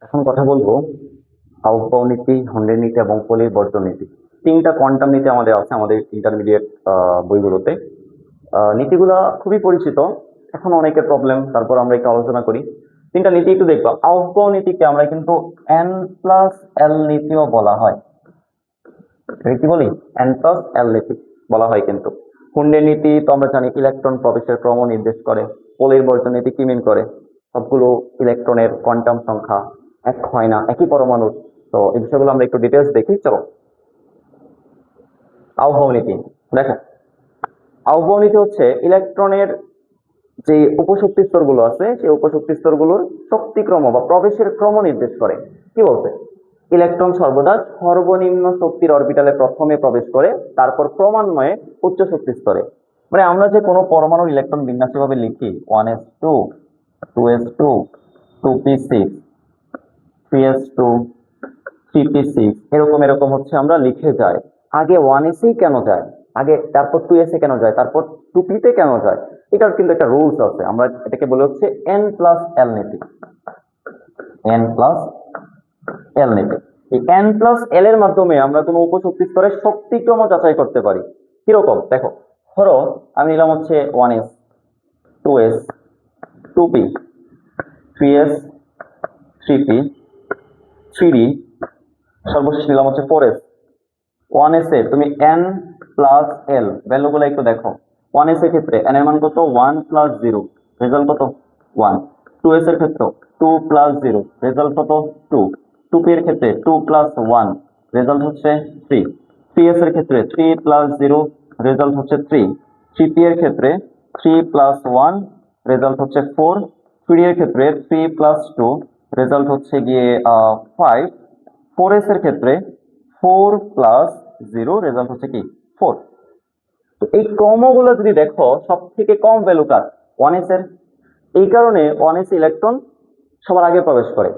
এখন কথা বলবো আউটবাউ নীতি, হন্ডের নীতি এবং পলির বর্জন নীতি। তিনটা কোয়ান্টাম নীতি আমাদের আছে আমাদের ইন্টারমিডিয়েট বইগুলোতে। নীতিগুলা খুবই পরিচিত, এখন অনেকের প্রবলেম, তারপর আমরা একটু আলোচনা করি। তিনটা নীতি একটু দেখবো। আউটবাউ নীতিকে আমরা কিন্তু এন প্লাস এল নীতিও বলা হয়। কি বলি? এন প্লাস এল নীতি বলা হয়। কিন্তু হুন্ডের নীতি তো আমরা জানি ইলেকট্রন প্রবেশের ক্রম নির্দেশ করে। পলির বর্জন নীতি কি মিন করে? সবগুলো ইলেকট্রনের কোয়ান্টাম সংখ্যা এক হয় না, একই পরমাণুর। তো এই বিষয়গুলো আমরা একটু ডিটেলস দেখি, চলো। আবহাওয়া নীতি দেখো। আবহাওয়া নীতি হচ্ছে ইলেকট্রনের যে উপশক্তি স্তরগুলো আছে সেই উপশক্তি স্তরগুলোর শক্তিক্রম বা প্রবেশের ক্রম নির্দেশ করে। কি বলছে? ইলেকট্রন সর্বদা সর্বনিম্ন শক্তির অরবিটালে প্রথমে প্রবেশ করে, তারপর ক্রমান্বয়ে উচ্চ শক্তি স্তরে। মানে আমরা যে কোনো পরমাণুর ইলেকট্রন বিন্যাস ভাবে লিখি 1s2 2s2 2p6 3s2 3p6 এরকম এরকম হচ্ছে আমরা লিখে যাই। আগে 1s কেন যায়, আগে তারপর 2s কেন যায়, তারপর 2p তে কেন যায়? এটার কিন্তু একটা রুলস আছে, আমরা এটাকে বলে হচ্ছে n প্লাস এল নীতি। n প্লাস এল নীতি। এই n প্লাস এল এর মাধ্যমে আমরা কোনো উপশক্তি স্তরের শক্তিক্রম যাচাই করতে পারি। কিরকম দেখো, ধরো আমি নিলাম হচ্ছে 1s 2s 2p 3s 3p 3d, সর্বশেষ নিলাম হচ্ছে 4s। 1s এ তুমি n প্লাস এল ভ্যালুগুলো একটু দেখো। 1s এর ক্ষেত্রে n এর মান কত? 1 প্লাস 0, রেজাল্ট কত? 1। 2s এর ক্ষেত্রে 2 প্লাস 0, রেজাল্ট কত? 2। 2p এর ক্ষেত্রে 2 প্লাস 1, রেজাল্ট হচ্ছে 3। 3s এর ক্ষেত্রে 3 প্লাস 0, রেজাল্ট হচ্ছে 3। 3p এর ক্ষেত্রে 3 প্লাস 1, রেজাল্ট হচ্ছে 4। 3d এর ক্ষেত্রে 3 প্লাস 2, রেজাল্ট হচ্ছে গিয়ে 5। 4s এর ক্ষেত্রে 4 প্লাস 0, রেজাল্ট হচ্ছে কি 4। তো এই ক্রমগুলো যদি দেখো, সব থেকে কম ভ্যালু কার? 1s এর। এই কারণে 1s ইলেকট্রন সবার আগে প্রবেশ করে,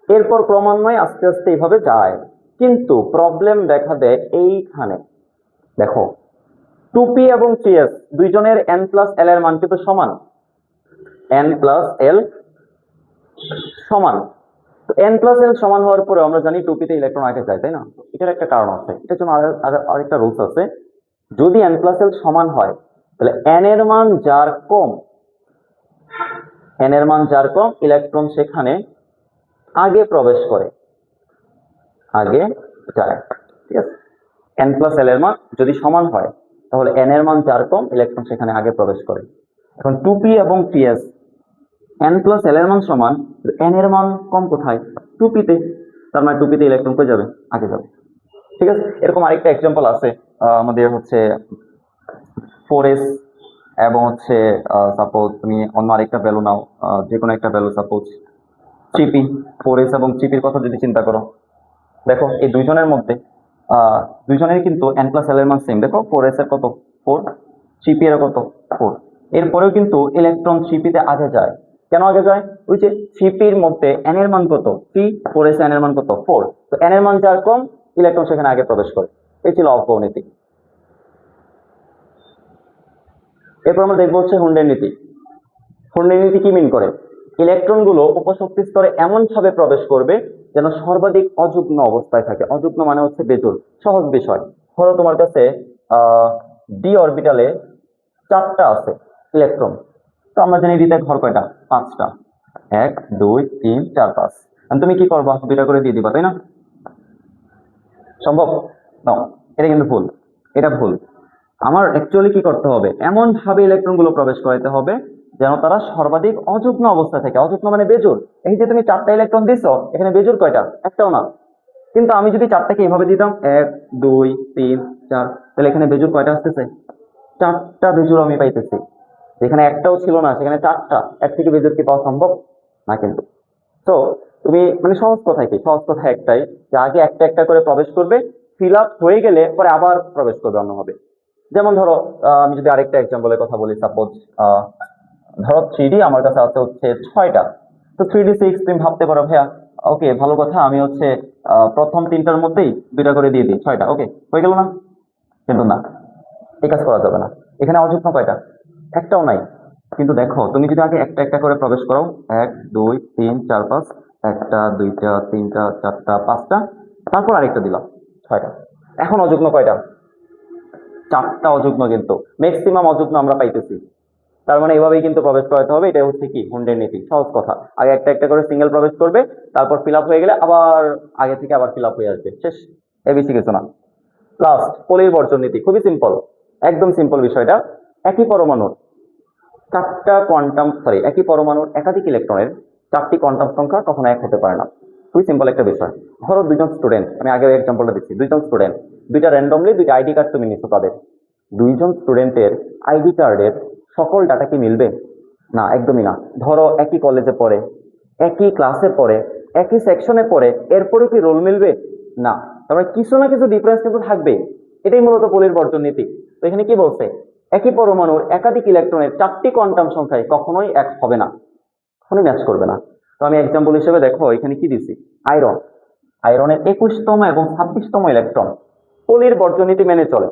এরপর ক্রমান্বয়ে আস্তে আস্তে এইভাবে যায়। কিন্তু প্রবলেম দেখা দেয় এইখানে। দেখো 2p এবং 3s দুইজনের n প্লাস এল এর মান কিন্তু সমান। n প্লাস এল সমান। n প্লাস এল সমান হওয়ার পরে আমরা জানি 2p তে ইলেকট্রন আগে যায়, তাই না? এটার একটা কারণ আছে, এটার জন্য আরেকটা রুলস আছে। যদি n প্লাস এল সমান হয়, তাহলে n এর মান যার কম, n এর মান যার কম, ইলেকট্রন সেখানে আগে প্রবেশ করে, আগে যায়। ঠিক আছে? n প্লাস এল এর মান যদি সমান হয়, তাহলে n এর মান যার কম, ইলেকট্রন সেখানে আগে প্রবেশ করে। এখন 2p এবং 3s n প্লাস এল এর মান সমান, n এর মান কম কোথায়? 2p তে। তার মানে 2p তে ইলেকট্রন কই যাবে? আগে যাবে। ঠিক আছে? এরকম আরেকটা এক্সাম্পল আছে, আমাদের হচ্ছে 4s এবং হচ্ছে সাপোজ তুমি অন্য আরেকটা ভ্যালু নাও, যে কোনো একটা ভ্যালু, সাপোজ 3p। 4s এবং 3p এর কথা যদি চিন্তা করো, দেখো এই দুইজনের মধ্যে দুইজনের কিন্তু n প্লাস এল এর মান সেম। দেখো 4s এর কত? 4। 3p এর কত? 4। এরপরেও কিন্তু ইলেকট্রন 3p তে আগে যায়। কেন আগে যায়? ওই যে 3p এর মধ্যে n এর মান কত? 3। 4s n এর মান কত? 4। তো n এর মান যার কম, ইলেকট্রন সেখানে আগে প্রবেশ করে। এই ছিল আবহাওয়া নীতি। এরপর আমরা দেখবো হচ্ছে হুন্ডের নীতি। হুন্ডের নীতি কি মিন করে? ইলেকট্রন গুলো উপশক্তি স্তরে এমন ভাবে প্রবেশ করবে যেন সর্বাধিক অযুগ্ম অবস্থায় থাকে। অযুগ্ম মানে হচ্ছে বেজোড়। সহজ বিষয়, ধরো তোমার কাছে ডি অরবিটালে 4টা আছে ইলেকট্রন। তো আমরা জানি ডিতে ঘর কয়টা? 5টা। 1 2 3 4 5। তুমি কি করবা? 2টা করে দিয়ে দিবা, তাই না? সম্ভব? নাও, এটা কিন্তু ভুল, এটা ভুল। আমার অ্যাকচুয়ালি কি করতে হবে? এমন ভাবে ইলেকট্রন গুলো প্রবেশ করাতে হবে যেন তারা সর্বাধিক অযুগ্ম অবস্থা থাকে। অযুগ্ম মানে বেজোড়। এই যে তুমি 4টা ইলেকট্রন দিছো, এখানে বেজোড় কয়টা? একটাও না। কিন্তু আমি যদি 4টাকে এইভাবে দিতাম 1 2 3 4, তাহলে এখানে বেজোড় কয়টা আসতেছে? 4টা বেজোড় আমি পাইতেছি। যেখানে একটাও ছিল না সেখানে 4টা। এর থেকে বেজোড় কি পাওয়া সম্ভব না কিন্তু। তো তুমি মানে সহজ কথা কি? সহজ কথা একটাই, যে আগে একটা একটা করে প্রবেশ করবে, ফিল আপ হয়ে গেলে পরে আবার প্রবেশ করবে অন্যভাবে। যেমন ধরো আমি যদি আরেকটা এক্সাম্পলের কথা বলি, সাপোজ ধরো 3D আমার কাছে আছে হচ্ছে 6টা। তো 3d6 তুমি ভাবতে পারো ভাইয়া ওকে ভালো কথা, আমি হচ্ছে প্রথম 3টার মধ্যেই 2টা করে দিয়ে দিই, 6টা ওকে হয়ে গেল না? কিন্তু না, এই কাজ করা যাবে না। এখানে অযুগ্ম কয়টা? একটাও নাই। কিন্তু দেখো তুমি যদি আগে একটা একটা করে প্রবেশ করো, 1 2 3 4 5, একটা, দুইটা, তিনটা, চারটা, পাঁচটা, তারপর আরেকটা দিলাম, ছয়টা। এখন অযুগ্ম কয়টা? চারটা অযুগ্ম, কিন্তু ম্যাক্সিমাম অযুগ্ম আমরা পাইতেছি। তার মানে এভাবেই কিন্তু প্রবেশ করাতে হবে। এটা হচ্ছে কি হুন্ডের নীতি, সহজ কথা। আগে একটা একটা করে সিঙ্গেল প্রবেশ করবে, তারপর ফিল আপ হয়ে গেলে আবার আগে থেকে আবার ফিল আপ হয়ে আসবে, শেষ। এবিসি কিছু না। লাস্ট, পলির বর্জন নীতি, খুবই সিম্পল, একদম সিম্পল বিষয়টা। একই পরমাণুর চারটা কোয়ান্টাম, সরি, একই পরমাণুর একাধিক ইলেকট্রনের চারটি কোয়ান্টাম সংখ্যা কখনো এক হতে পারে না। খুবই সিম্পল একটা বিষয়। ধরো দুইজন স্টুডেন্ট, আমি আগে এক্সাম্পলটা দিচ্ছি, দুইজন স্টুডেন্ট, দুইটা র্যান্ডমলি দুইটা আইডি কার্ড তুমি নিচ্ছ তাদের। দুইজন স্টুডেন্টের আইডি কার্ডের সকল ডাটা কি মিলবে? না, একদমই না। ধরো একই কলেজে পড়ে, একই ক্লাসে পড়ে, একই সেকশনে পড়ে, এরপরে কি রোল মিলবে? না। তারপরে কিছু না কিছু ডিফারেন্স কিন্তু থাকবে। এটাই মূলত পলির বর্জন নীতি। তো এখানে কি বলছে? একই পরমাণুর একাধিক ইলেকট্রনের চারটি কোয়ান্টাম সংখ্যায় কখনোই এক হবে না, কখনোই ম্যাচ করবে না। তো আমি এক্সাম্পল হিসেবে দেখো এখানে কি দিছি, আয়রন। আয়রনের 21তম এবং 26তম ইলেকট্রন পলির বর্জন নীতি মেনে চলে।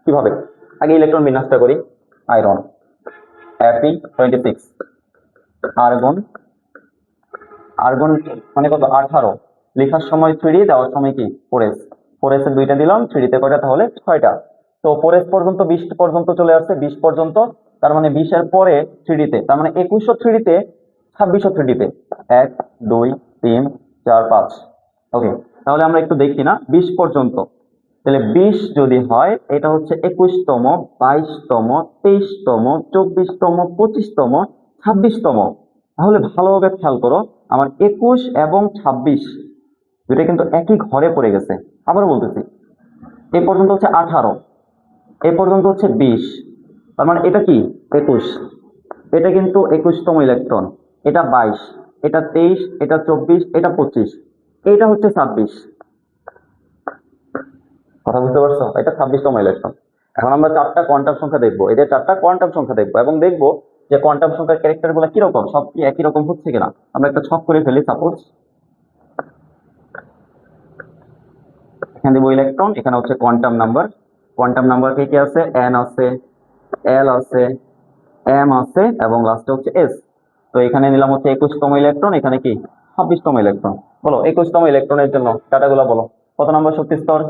কিভাবে? আগে ইলেকট্রন বিন্যাসটা করি। আয়রন Fe26, আর্গন, আর্গন মানে কত? 18। লেখার সময় 3D, দেওয়ার সময় কি 4s। 4s এর দুইটা দিলাম, 3D কয়টা? তাহলে 6টা। তো 4s পর্যন্ত 20 পর্যন্ত চলে আসছে, 20 পর্যন্ত। তার মানে 20 এর পরে 3D তে, তার মানে 21ও 3D তে, 26ও 3D তে। 1 2 3 4 5। ওকে, তাহলে আমরা একটু দেখি না 20 পর্যন্ত। তাহলে 20 যদি হয়, এটা হচ্ছে 21তম, 22তম, 23তম, 24তম, 25তম, 26তম। তাহলে ভালোভাবে খেয়াল করো, আমার 21 এবং 26 দুইটা কিন্তু একই ঘরে পড়ে গেছে। আবার বলতেছি, এ পর্যন্ত হচ্ছে 18, এ পর্যন্ত হচ্ছে 20। তার মানে এটা কি 21, এটা কিন্তু 21তম ইলেকট্রন, এটা 22, এটা 23, এটা 24, এটা 25, এটা হচ্ছে 26। কথা বুঝতে পারছো? এটা 26তম ইলেকট্রন। এখন আমরা চারটা কোয়ান্টাম সংখ্যা দেখবো, এদের চারটা কোয়ান্টাম সংখ্যা দেখবো এবং দেখবো যে কোয়ান্টাম সংখ্যার ক্যারেক্টার গুলো কিরকম, সব কি একই রকম হচ্ছে কিনা। আমরা একটা ছক করে ফেলি। সাপোজ এখানে দেবো ইলেকট্রন, এখানে হচ্ছে কোয়ান্টাম নাম্বার। কোয়ান্টাম নাম্বার কি কি আছে? এন আছে, এল আছে, এম আছে এবং লাস্টে হচ্ছে এস। তো এখানে নিলাম হচ্ছে 21তম ইলেকট্রন, এখানে কি 26তম ইলেকট্রন। বলো 21তম ইলেকট্রনের জন্য ডাটাগুলো বলো। কত নম্বর শক্তি স্তর?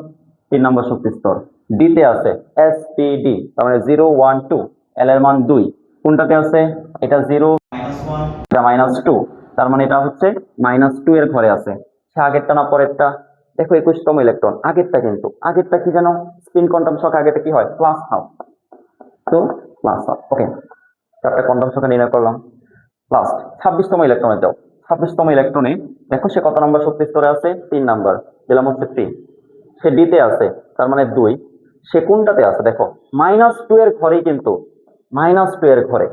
3 নম্বর শক্তি স্তর। ডি তে আছে এসপিডি, তার মানে 0 1 2, এল এর মান 2। কোনটাতে আছে? এটা 0 -1, এটা -2, তার মানে এটা হচ্ছে -2 এর ঘরে আছে। সে আগেরটা না পরেরটা? দেখো 21তম ইলেকট্রন আগেরটা, কিন্তু আগেরটা কি জানো? স্পিন কোয়ান্টাম সংখ্যা আগেরটা কি হয়? +12। তো +12। ওকে, চারটা কোয়ান্টাম সংখ্যা নির্ণয় করলাম। লাস্ট 26তম ইলেকট্রনে যাও। 26তম ইলেকট্রনে দেখো সে কত নম্বর শক্তি স্তরে আছে? 3 নাম্বার, দিলাম হচ্ছে 3। সে ডি তে আছে, তার মানে 2। সে কোনটাতে আছে? দেখো -2 এর ঘরেই, কিন্তু -2 এর ঘরে।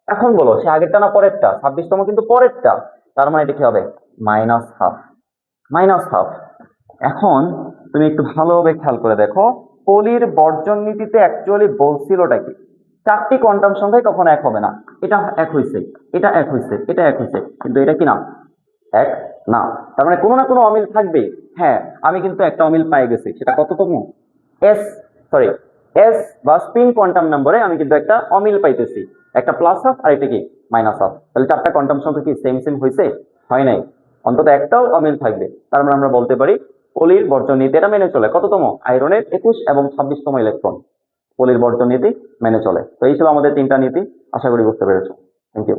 এখন বলো সে আগেরটা না পরেরটা? 26তম কিন্তু পরেরটা, তার মানে এটা কি হবে? -12, -12। এখন তুমি একটু ভালোভাবে খেয়াল করে দেখো, পলির বর্জন নীতিতে অ্যাকচুয়ালি বলছিলটা কি? চারটি কোয়ান্টাম সংখ্যায় কখনো এক হবে না। এটা এক হয়েছে, এটা এক হয়েছে, এটা এক হয়েছে, কিন্তু এটা কি না? এক না। তার মানে কোনো না কোনো অমিল থাকবে। হ্যাঁ, আমি কিন্তু একটা অমিল পাই গেছি, সেটা কততম? এস, সরি, এস বা স্পিন কোয়ান্টাম নম্বরে আমি কিন্তু একটা অমিল পাইতেছি, একটা +12 আর এটা কি -12। তাহলে চারটা কোয়ান্টাম সংখ্যা কি সেম সেম হয়েছে? হয় নাই। অন্তত একটাও অমিল থাকবে। তার মানে আমরা বলতে পারি পলির বর্জন নীতি এটা মেনে চলে। কততম? আয়রনের 21 এবং 26তম ইলেকট্রন পলির বর্জন নীতি মেনে চলে। তো এই ছিল আমাদের 3টা নীতি। আশা করি বুঝতে পেরেছো। Thank you.